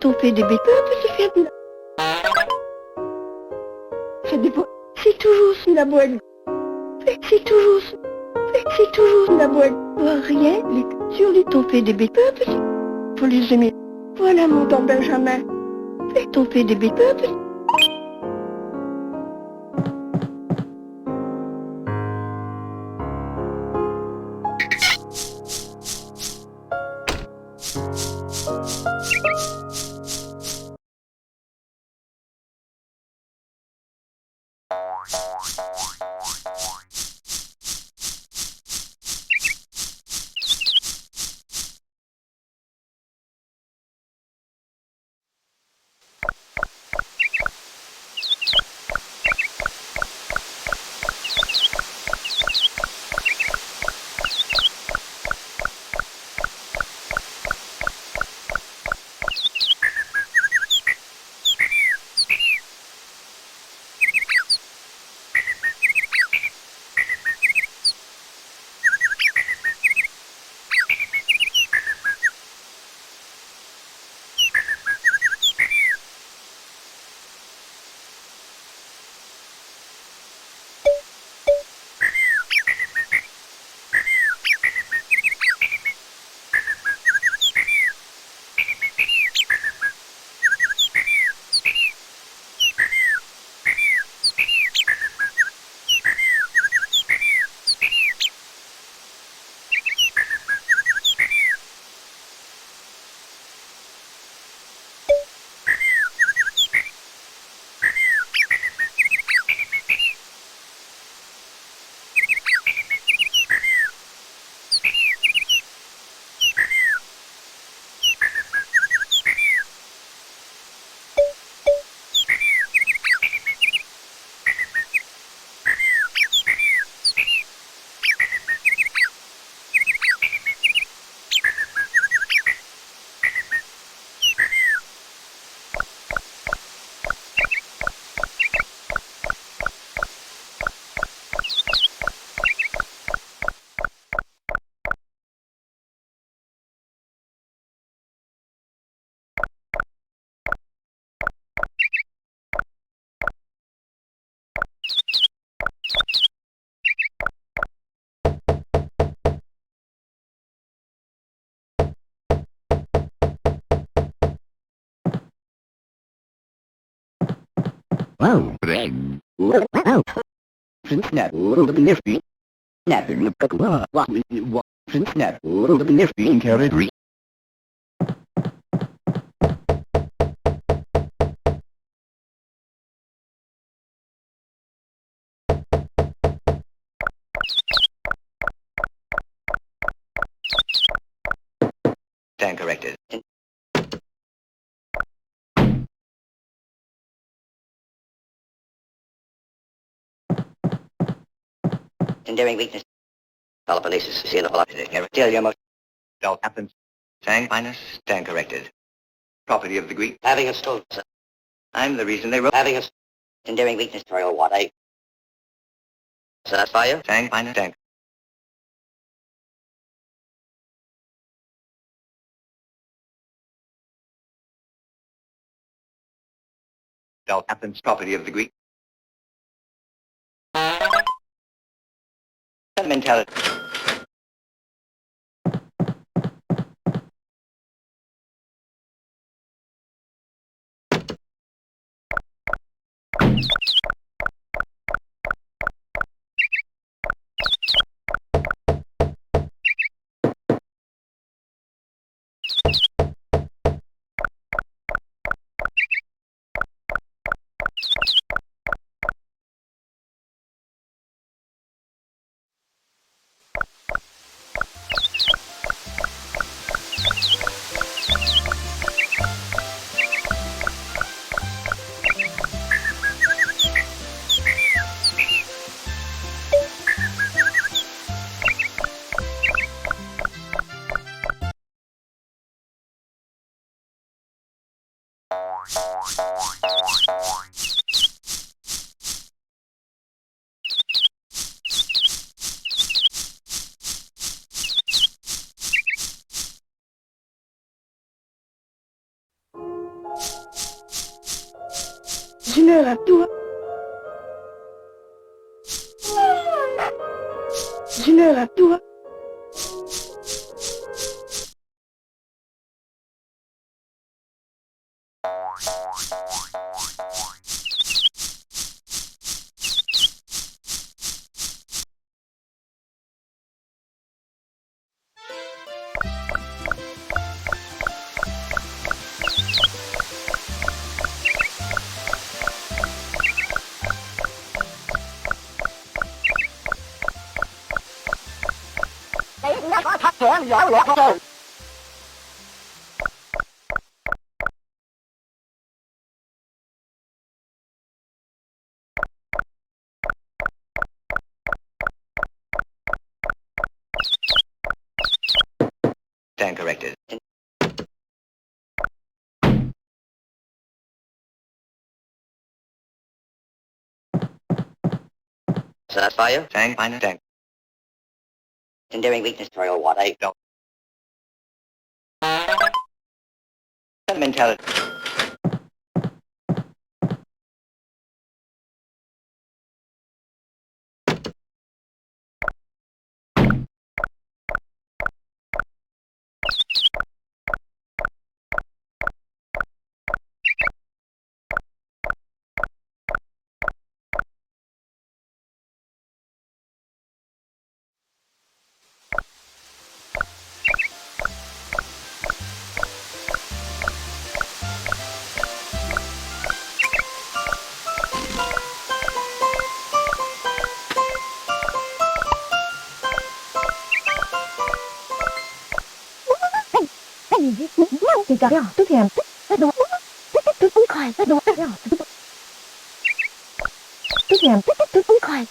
On fait des bêtises, c'est fait de... Ça dépend. C'est toujours la boîte. C'est toujours la boîte. Rien, les sur les on fait des bêtises. Faut les aimer. Voilà mon temps Benjamin. On fait des bêtises. Wow, Greg. Wow. Since that, the nifty. Snapper, look at what we want. Since that, the nifty and carry. Stand corrected. Enduring weakness. All police see the whole tell your most. All happens. Sang minus, stand corrected. Property of the Greek. Having a stone. I'm the reason they wrote. Having a enduring weakness for your what I. So that's fire. Sang minus, stand. All happens. Property of the Greek. Mentality. J'humeur à toi. J'humeur à toi. Stand corrected. Satisfy Tang minus tank. Endearing weakness for your what I don't. Mentality. Thì cả tôi thèm tất đồ tôi không khỏi tất đồ tôi thèm tôi không khỏi.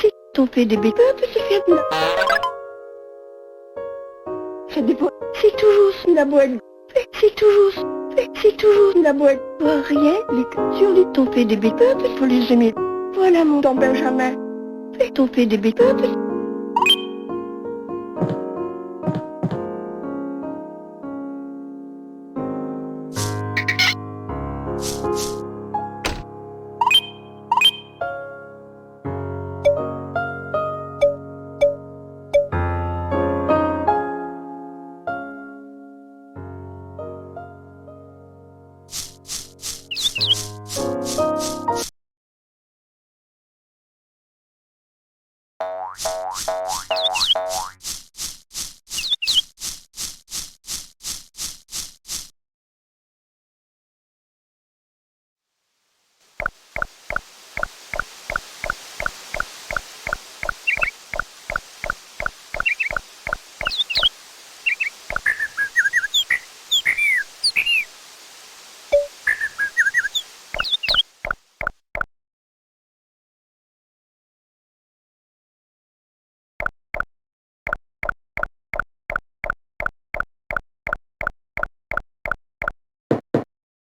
Si t'en fais des bêtises, peut se faire de la... Ça dépend. C'est toujours la boîte. C'est toujours la boîte. Vois rien, les sur les t'en fais des bêtises, faut les aimer. Voilà mon don Benjamin. T'en fais des bêtises.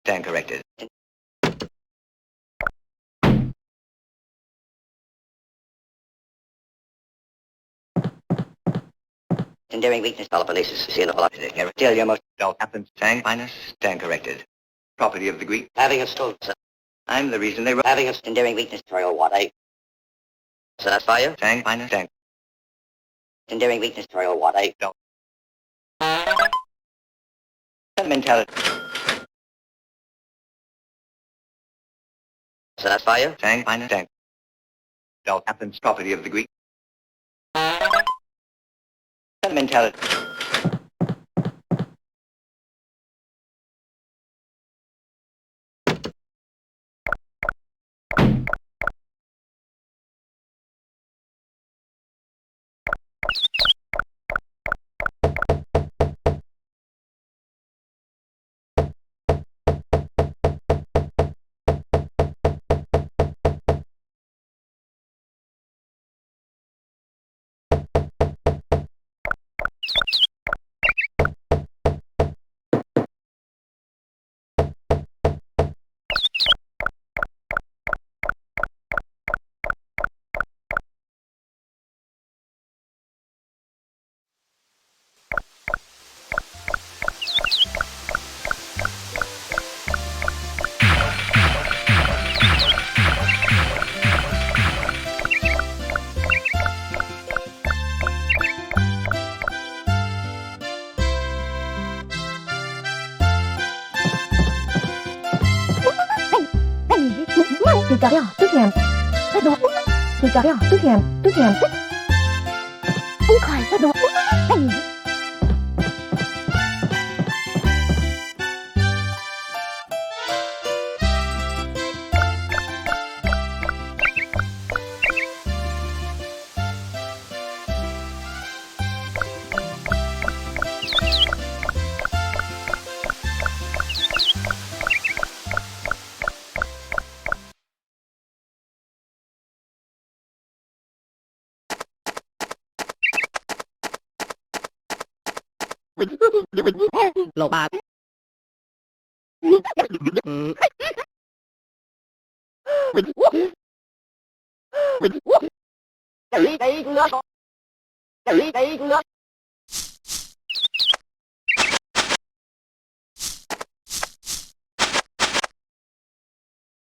Stand corrected. Endearing weakness, telekinesis, see in the velocity. Tell your most happens. Tang minus stand corrected. Property of the Greek. Having a stone. I'm the reason they were having a endearing weakness for your what I. Satisfy Tang minus tank. Endearing weakness for your what I don't. Mentality. Satisfy Tang minus tank. Don't happens. Property of the Greek. Mentality. 假料之前，再多，就假料之前，不快再多，哎。老爸。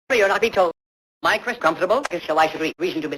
You're not being told. My Chris comfortable, so I should reason to be.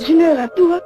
Une heure à toi.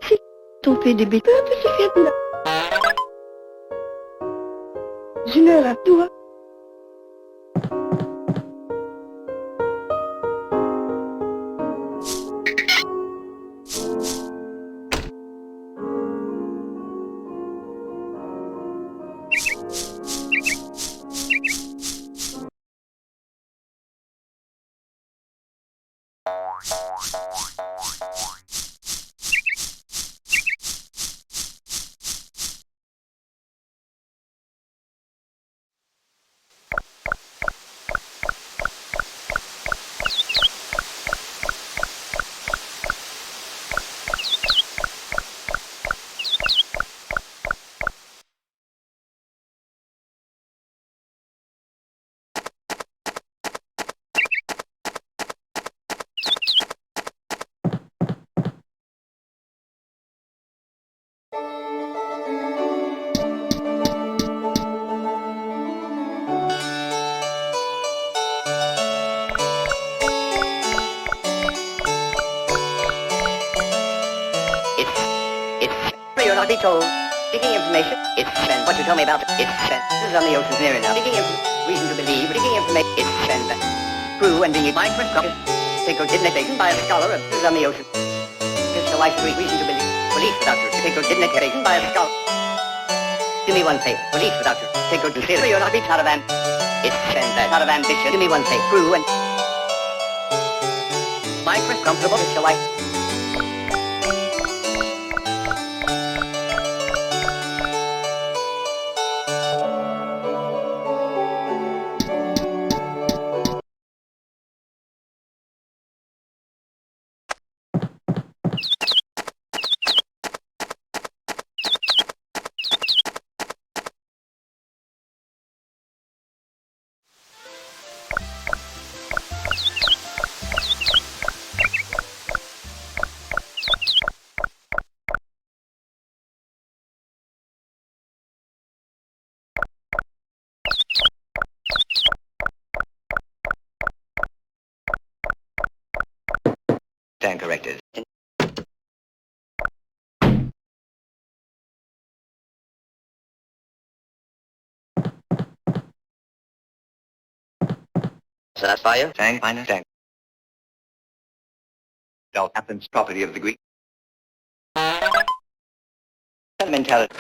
Si t'on fait des bêtises, c'est fait là. Une heure à toi. not be told. Seeking information, it's sent. What you told me about, it's sent. This is on the ocean near enough. Seeking reason to believe, seeking information, it's sent. True and being microscopic. Picodidnation by a scholar of, this is on the ocean. Crystallized reason to believe. Belief without your picodidation by a scholar. Do me one favor, belief without your picodidation. You're not be out of it's sent out of ambition. Do me one favor, true and microscopic. Crystallized. Stand corrected. So that's fire? Tang minus tang. Del happens property of the Greek. Sentimentality.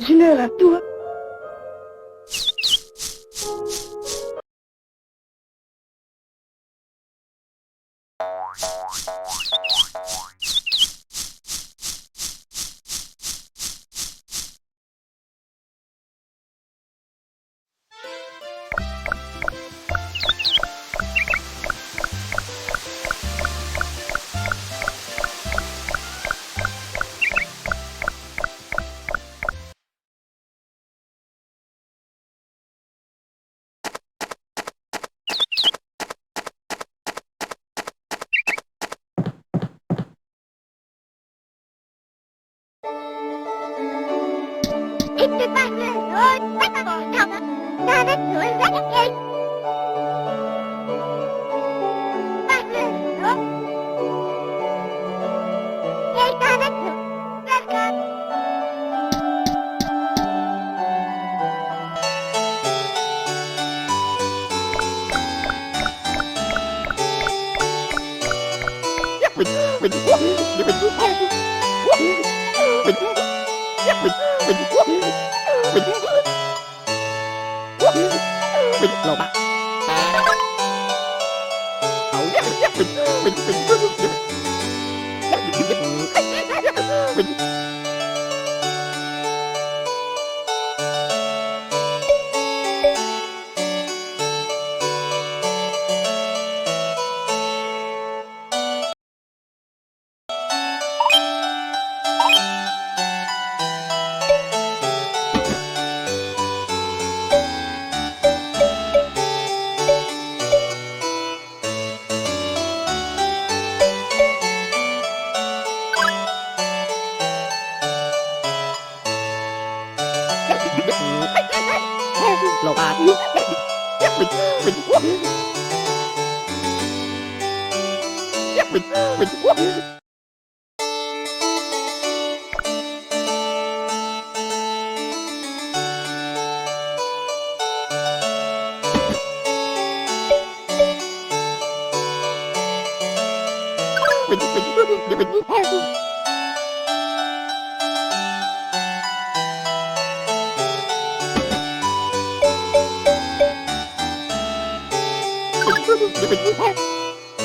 J'ai l'heure à toi.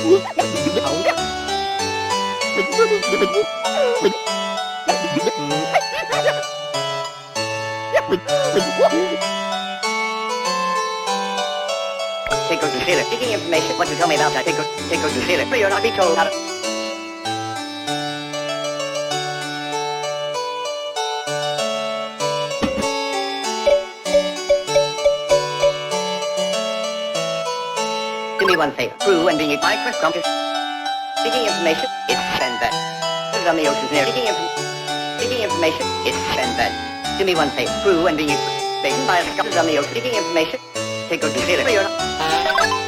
Take go to sailor. Seeking information. What to tell me about that? Take go to sailor. But you're not be told how to. Do me one favor. Crew and being a microscopic. Seeking information. It's send that. This is on the ocean here. Seeking information. It's send that. Do me one favor. Crew and being a big bioscope. This is on the ocean. Seeking information. Take go to sailor. But you're not.